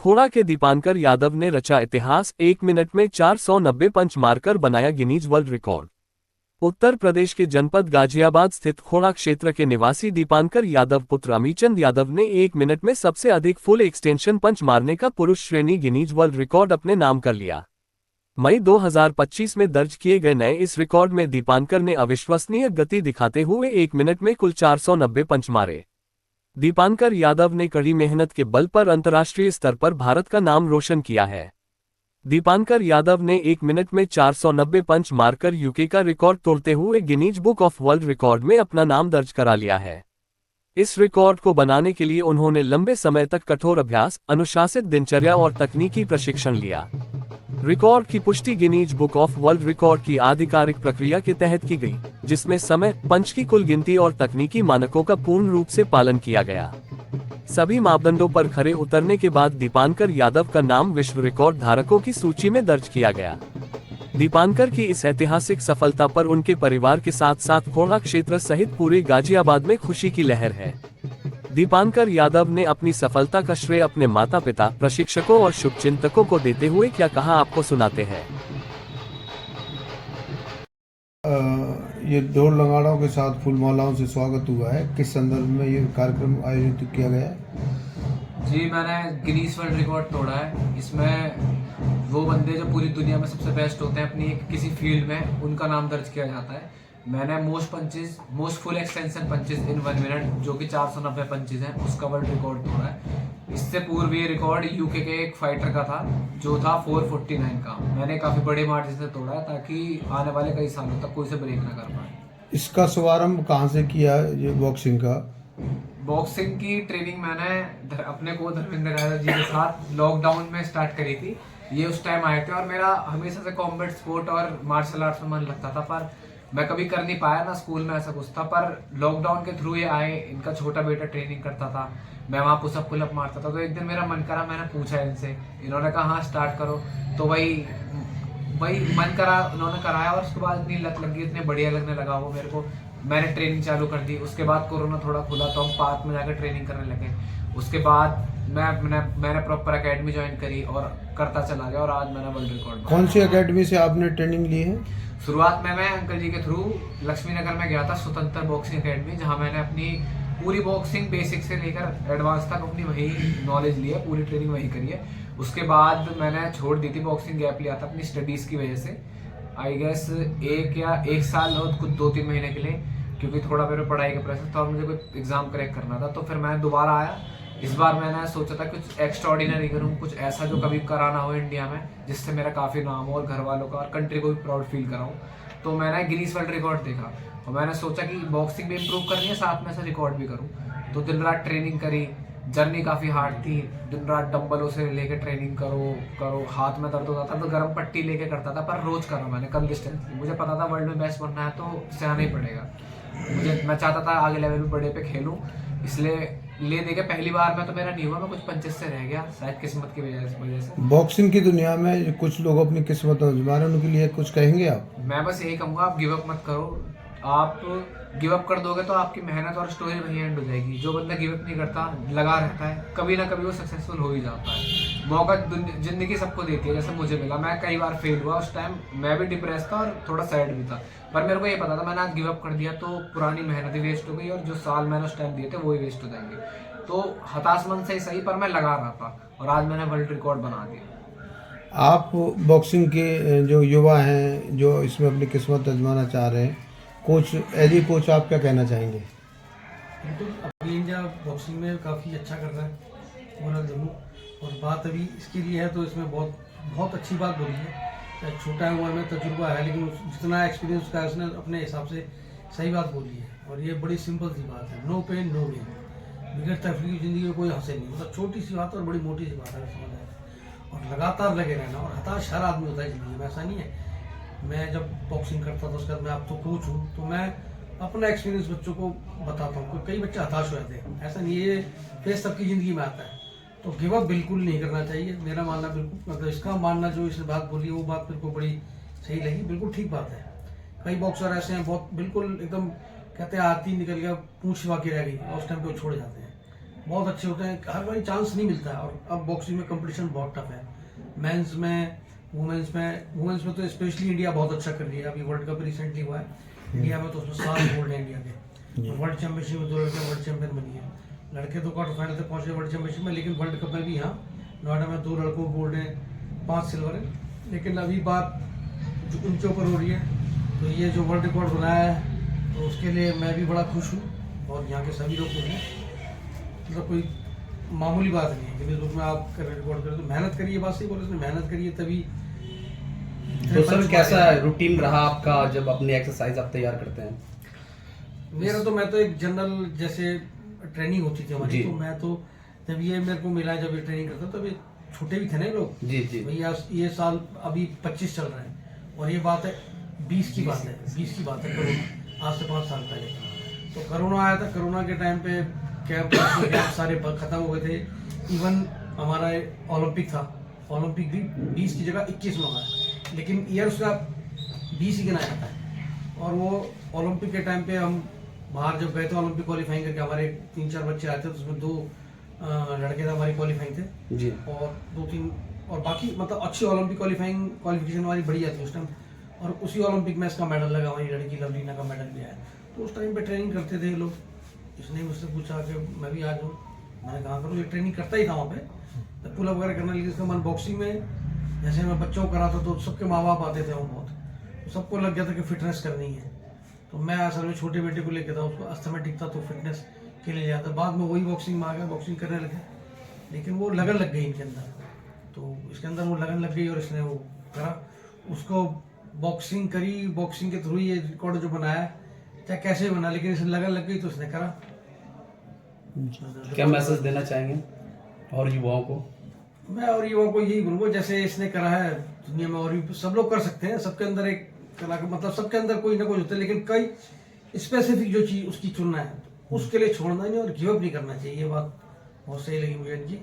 तितखोड़ा के दीपांकर यादव ने रचा इतिहास, 1 मिनट में 490 पंच मारकर बनाया Guinness world record. Uttar Pradesh के जनपद गाजियाबाद स्थित खोड़ा क्षेत्र के निवासी दीपांकर यादव पुत्र अमीचंद यादव ने 1 मिनट में सबसे अधिक फुल एक्सटेंशन पंच मारने का पुरुष श्रेणी गिनीज वर्ल्ड रिकॉर्ड अपने नाम कर लिया। मई 2025 में दर्ज किए गए नए इस रिकॉर्ड में दीपांकर ने अविश्वसनीय गति दिखाते हुए 1 मिनट में कुल 490 पंच मारे। दीपांकर यादव ने कड़ी मेहनत के बल पर अंतर्राष्ट्रीय स्तर पर भारत का नाम रोशन किया है। दीपांकर यादव ने 1 मिनट में 490 पंच मारकर यूके का रिकॉर्ड तोड़ते हुए Guinness book of world record में अपना नाम दर्ज करा लिया है। इस रिकॉर्ड को बनाने के लिए उन्होंने लंबे समय तक कठोर अभ्यास, अनुशासित दिनचर्या और तकनीकी प्रशिक्षण लिया। रिकॉर्ड की पुष्टि Guinness book of world record की आधिकारिक प्रक्रिया के तहत की गई, जिसमें समय, पंच की कुल गिनती और तकनीकी मानकों का पूर्ण रूप से पालन किया गया। सभी मापदंडों पर खरे उतरने के बाद दीपांकर यादव का नाम विश्व रिकॉर्ड धारकों की सूची में दर्ज किया गया। दीपांकर की इस ऐतिहासिक सफलता पर उनके परिवार के साथ साथ खोड़ा क्षेत्र सहित पूरे गाजियाबाद में खुशी की लहर है। दीपांकर यादव ने अपनी सफलता का श्रेय अपने माता पिता, प्रशिक्षकों और शुभचिंतकों को देते हुए क्या कहा, आपको सुनाते हैं। ये दौड़ लगाड़ों के साथ फूलमालाओं से स्वागत हुआ है, किस संदर्भ में ये कार्यक्रम आयोजित किया गया है? जी, मैंने गिनीज वर्ल्ड रिकॉर्ड तोड़ा है। इसमें वो बंदे जो पूरी दुनिया में सबसे बेस्ट होते हैं अपनी किसी फील्ड में, उनका नाम दर्ज किया जाता है। मैंने मोस्ट फुल एक्सटेंशन पंचेस इन 1 मिनट, जो कि 490 पंचेस हैं, उसका वर्ल्ड रिकॉर्ड तोड़ा है। इससे पूर्व ये रिकॉर्ड यूके के एक फाइटर का था, जो था 449 का। मैंने काफ़ी बड़े मार्जिन से तोड़ा है ताकि आने वाले कई सालों तक कोई से ब्रेक ना कर पाए। इसका शुभारंभ कहाँ से किया, ये बॉक्सिंग का? बॉक्सिंग की ट्रेनिंग मैंने अपने को धर्मेंद्र यादव जी के साथ लॉकडाउन में स्टार्ट करी थी। ये उस टाइम आए थे और मेरा हमेशा से कॉम्बैट स्पोर्ट और मार्शल आर्ट्स में मन लगता था, पर मैं कभी कर नहीं पाया ना, स्कूल में ऐसा कुछ था। पर लॉकडाउन के थ्रू ये आए, इनका छोटा बेटा ट्रेनिंग करता था, मैं वहाँ पुशअप पुलअप मारता था। तो एक दिन मेरा मन करा, मैंने पूछा इनसे, इन्होंने कहा हाँ स्टार्ट करो। तो वही मन करा, उन्होंने कराया और उसके बाद इतनी लत लगी, इतने बढ़िया लगने लगा वो मेरे को। मैंने ट्रेनिंग चालू कर दी। उसके बाद कोरोना थोड़ा खुला तो हम पार्क में जाकर ट्रेनिंग करने लगे। उसके बाद मैंने प्रॉपर एकेडमी ज्वाइन करी और करता चला गया और आज मैंने वर्ल्ड रिकॉर्ड। कौन सी एकेडमी से आपने ट्रेनिंग ली है? शुरुआत में मैं अंकल जी के थ्रू लक्ष्मी नगर में गया था, स्वतंत्र बॉक्सिंग एकेडमी, जहां मैंने अपनी पूरी बॉक्सिंग बेसिक से लेकर एडवांस तक अपनी वही नॉलेज ली है, पूरी ट्रेनिंग वही करी है। उसके बाद मैंने छोड़ दी थी बॉक्सिंग, गैप लिया था अपनी स्टडीज़ की वजह से। आई गेस 1 साल और कुछ 2-3 महीने के लिए, क्योंकि थोड़ा मेरे पढ़ाई का प्रेशर था और मुझे कोई एग्ज़ाम क्रैक करना था। तो फिर मैं दोबारा आया। इस बार मैंने सोचा था कुछ एक्स्ट्राऑर्डिनरी करूँ, कुछ ऐसा जो कभी कराना हो इंडिया में, जिससे मेरा काफ़ी नाम हो और घर वालों का और कंट्री को भी प्राउड फील कराऊँ। तो मैंने गिनीज वर्ल्ड रिकॉर्ड देखा और मैंने सोचा कि बॉक्सिंग भी इम्प्रूव करनी है, साथ में से रिकॉर्ड भी करूँ। तो दिन रात ट्रेनिंग करी। जर्नी काफ़ी हार्ड थी, दिन रात डंबलों से लेके ट्रेनिंग करो, हाथ में दर्द होता था तो गर्म पट्टी लेके करता था, पर रोज़ करा मैंने कंसिस्टेंटली। मुझे पता था वर्ल्ड में बेस्ट बनना है तो सहना ही पड़ेगा। मैं चाहता था आगे लेवल पे बड़े पे खेलूँ, इसलिए ले दे के पहली बार में तो मेरा नहीं हुआ, मैं कुछ पंचेस से रह गया, शायद किस्मत की वजह से। बॉक्सिंग की दुनिया में कुछ लोग अपनी किस्मत आजमा रहे हैं, उनके लिए कुछ कहेंगे आप? मैं बस यही कहूँगा, आप गिव अप मत करो। आप गिव अप कर दोगे तो आपकी मेहनत और स्टोरी वहीं एंड हो जाएगी। जो बंदा गिव अप नहीं करता, लगा रहता है, कभी ना कभी वो सक्सेसफुल हो ही जाता है। मौका जिंदगी सबको देती है, जैसे मुझे मिला। मैं कई बार फेल हुआ, उस टाइम मैं भी डिप्रेस था और थोड़ा सैड भी था, पर मेरे को ये पता था मैंने आज गिव अप कर दिया तो पुरानी मेहनत ही वेस्ट हो गई और जो साल मैंने उस टाइम दिए थे वो ही वेस्ट हो जाएंगे। तो हताश मन से ही सही, पर मैं लगा रहा था और आज मैंने वर्ल्ड रिकॉर्ड बना दिया। आप बॉक्सिंग के जो युवा हैं, जो इसमें अपनी किस्मत आजमाना चाह रहे हैं, कोच एज ए कोच आप क्या कहना चाहेंगे? बिल्कुल, अभी इंडिया बॉक्सिंग में काफ़ी अच्छा कर रहा है ओवरऑल जम्मू, और बात अभी इसके लिए है तो इसमें बहुत अच्छी बात बोली है। छोटा उम्र में तजुर्बा है, लेकिन जितना एक्सपीरियंस का है उसने अपने हिसाब से सही बात बोली है। और ये बड़ी सिंपल सी बात है, नो पेन नो गेन। बगैर तकलीफ ज़िंदगी में कोई हासिल नहीं, मतलब छोटी सी बात और बड़ी मोटी सी बात है, समझ आए। और लगातार लगे रहना, और हताश हर आदमी होता है ज़िंदगी में, ऐसा नहीं है। मैं जब बॉक्सिंग करता था उसके बाद मैं अब तो कोच हूँ, तो मैं अपना एक्सपीरियंस बच्चों को बताता हूँ। कई बच्चे हताश हो जाते हैं, ऐसा नहीं, ये फेस सबकी ज़िंदगी में आता है। तो गिव अप बिल्कुल नहीं करना चाहिए, मेरा मानना बिल्कुल। मतलब इसका मानना जो इसने बात बोली है वो बात मेरे को बड़ी सही लगी, बिल्कुल ठीक बात है। कई बॉक्सर ऐसे हैं बहुत बिल्कुल एकदम कहते हैं आती निकल गया, पूंछ बाकी रह गई और उस टाइम पे वो छोड़ जाते हैं। बहुत अच्छे होते हैं, हर बार चांस नहीं मिलता है। और अब बॉक्सिंग में कंपटीशन बहुत टफ है, मेंस में, वुमेन्स में तो स्पेशली इंडिया बहुत अच्छा कर रही है। अभी वर्ल्ड कप रिसेंटली हुआ है इंडिया में, तो उसमें 7 गोल्ड है इंडिया के। तो वर्ल्ड चैंपियनशिप में 2 लड़के वर्ल्ड चैंपियन बनी है। लड़के तो क्वार्टर फाइनल तक पहुंचे वर्ल्ड चैंपियनशिप में, लेकिन वर्ल्ड कप में भी यहाँ नोएडा में 2 लड़कों को गोल्ड है, 5 सिल्वर है। लेकिन अभी बात जो उनके ऊपर हो रही है, तो ये जो वर्ल्ड रिकॉर्ड बनाया है, तो उसके लिए मैं भी बड़ा खुश हूँ और यहाँ के सभी लोग खुश हैं। मतलब कोई मामूली बात नहीं है कि फेसबुक में आप रिकॉर्ड करें, तो मेहनत करिए, बात सही बोले, मेहनत करिए तभी। तो सर कैसा रूटीन रहा आपका जब अपनी एक्सरसाइज आप तैयार करते हैं? मैं तो एक जनरल जैसे ट्रेनिंग होती थी हमारी, जी। तो मैं तो जब ये मेरे को मिला, जब ये ट्रेनिंग करता, तब ये छोटे भी थे ना लोग। जी जी। भैया ये साल अभी 25 चल रहा है और ये बात है 20 की बात है, 20 की बात है, कोरोना आज से 5 साल पहले। तो कोरोना आया था, कोरोना के टाइम पे कैंप सारे खत्म हो गए थे। इवन हमारा ओलंपिक था, ओलंपिक भी 20 की जगह 21 में हुआ, लेकिन ईयर उसका 20 ही गिनाया जाता है। और वो ओलंपिक के टाइम पे हम बाहर जब गए थे ओलंपिक क्वालिफाइंग करके, हमारे 3-4 बच्चे आए थे, तो उसमें 2 लड़के थे हमारी क्वालिफाइंग थे जी। और 2-3 और बाकी मतलब अच्छी ओलंपिक क्वालिफिकेशन हमारी बढ़िया थी उस टाइम। और उसी ओलंपिक में इसका मेडल लगा, हमारी लड़की लवलीना का मेडल लिया है। तो उस टाइम पे ट्रेनिंग करते थे लोग। इसने मुझसे पूछा कि मैं भी आ जाऊँ, मैंने कहा करूँ, ये ट्रेनिंग करता ही था वहाँ पे, पुल अप वगैरह करना। लेकिन इसका मन बॉक्सिंग में, जैसे मैं बच्चों को कराता तो सबके माँ बाप आते थे वहाँ बहुत, तो सबको लग गया था कि फिटनेस करनी है। तो मैं असल में छोटे बेटे को लेके था, उसको अस्थमेटिक था, तो फिटनेस के लिए जाता। बाद में वही बॉक्सिंग में आ गया, बॉक्सिंग करने लगे, लेकिन वो लगन लग गई इनके अंदर। तो इसके अंदर वो लगन लग गई और इसने वो करा, उसको बॉक्सिंग करी, बॉक्सिंग के थ्रू ये रिकॉर्ड जो बनाया, चाहे कैसे बना, लेकिन इसे लगन लग गई तो इसने करा। क्या मैसेज देना चाहेंगे और युवाओं को? मैं और युवाओं को यही बोलूँगा, जैसे इसने करा है दुनिया में और भी सब लोग कर सकते हैं। सबके अंदर एक कला का मतलब सबके अंदर कोई ना कोई होता है, लेकिन कई स्पेसिफिक जो चीज़ उसकी चुनना है, उसके लिए छोड़ना नहीं और गिव अप नहीं करना चाहिए। ये बात बहुत सही लगी मुझे इनकी।